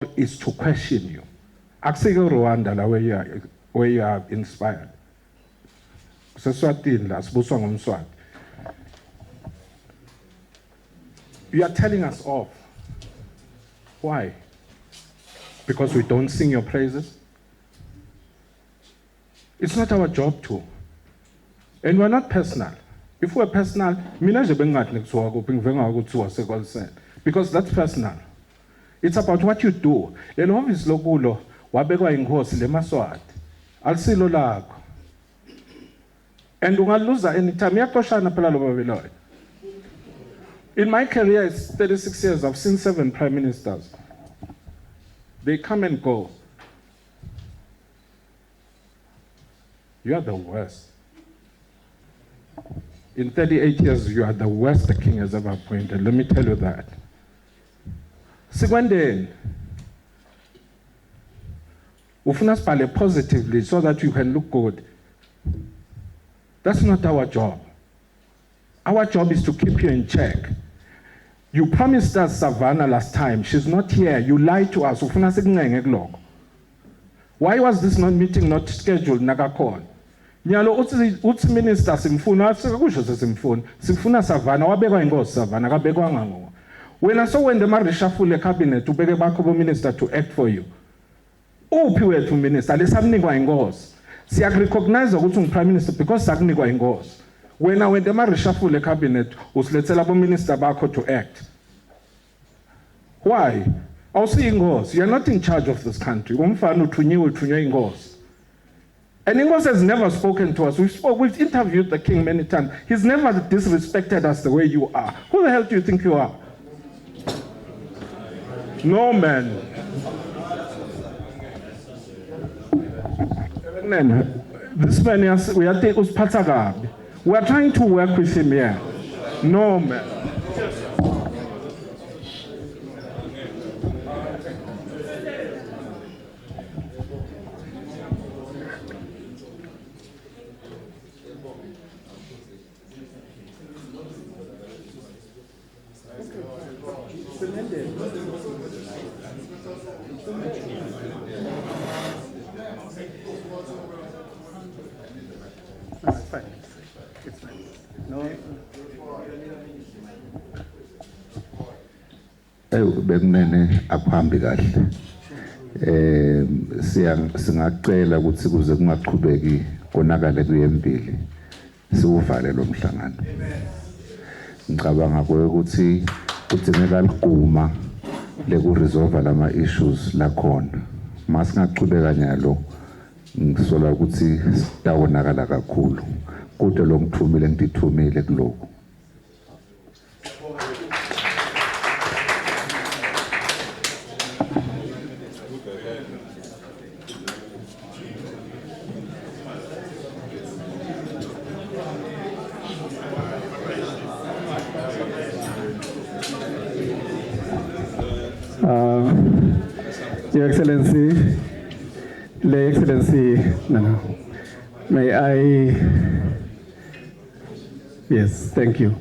is to question you. Akusike Rwanda la where you are inspired. Seswatini la sibuswa ngumswati. You are telling us off. Why? Because we don't sing your praises? It's not our job to. And we're not personal. If we're personal, because that's personal. It's about what you do. Then obviously lokulo wabekwa inkosi lemaswati. Alisilo lakho. And ungaluza anytime yaxoshana phela lo babeloyo. In my career, it's 36 years. I've seen 7 prime ministers. They come and go. You are the worst. In 38 years, you are the worst the king has ever appointed. Let me tell you that. Sikwendeni. Ufuna sibhale positively so that you can look good. That's not our job. Our job is to keep you in check. You promised us Savannah last time. She's not here. You lied to us. Ufuna sikungenge kuloko. Why was this meeting not scheduled nakakhona? Nyalo uthi minister simfuna asikusho simfuna Savannah wabekwa inkosi Savannah kabekwa ngo. Wena so when the reshuffle cabinet ubeke bakho bo minister to act for you. Uphi wethu minister lesamnikwa inkosi. Siya recognize ukuthi prime minister because sakunikwa inkosi. When the reshuffle cabinet usilethela bo minister bakho to act. Why? Awusi inkosi. You are not in charge of this country. Umfana uthunywe inkosi. And Ingos has never spoken to us. We've interviewed the king many times. He's never disrespected us the way you are. Who the hell do you think you are? No, man. This man, we are trying to work with him here. No, man. No, it's fine. It's fine. No. Bekunene akuhambi kahle. Singacela ukuthi kuze kungaqhubeki konakale kuyembili. Siuvale lo mhlangano. Ngicabanga ukuthi kudingeka liguma leku-resolve lama issues lakhona. Masingaqhubeka nyalo ngisola ukuthi sitawonakala kakhulu. Kude lo ngithumile ngithumile kuloko. Your Excellency, no. May I? Yes, thank you.